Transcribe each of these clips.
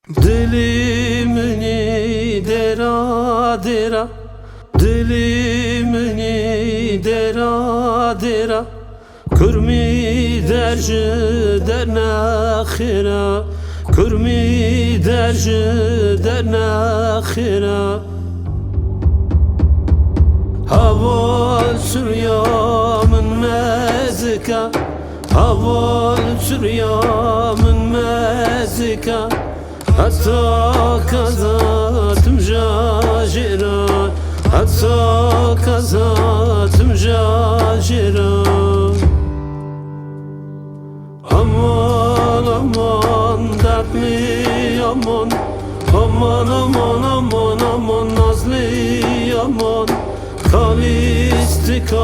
Dilimini dera dera, dilimini dera dera, kurmi derci dernakhira, kurmi derci dernakhira. Haval Süryamın mezika, haval Süryamın mezika. Hatta kazatım jajira, hatta kazatım jajira. Aman aman dertli aman, aman aman aman aman nazlı aman. Kalistikat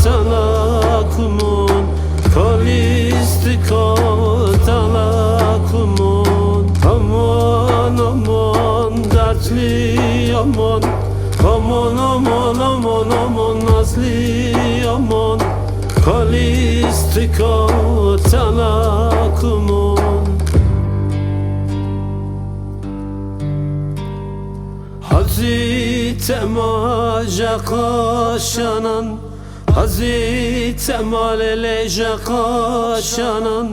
talakumun, kalistikat talakumun. Aman aman dertli aman, aman aman aman aman nazlı aman. Kalistikat talakumun. Hazreti Emal'e kaşanan, Hazreti Emal'e kaşanan.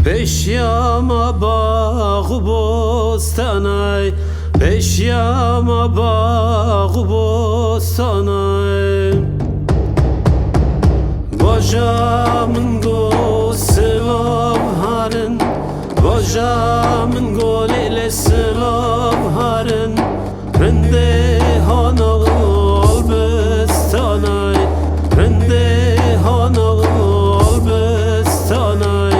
Peşyama bağı bostanay, peşyama bağı bostanay. Bajamın go sılav harın, bajamın gol ile sılav harın. Rende hanağı albestanay, rende hanağı albestanay.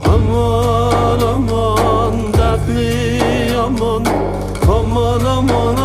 Aman aman dertli aman, aman aman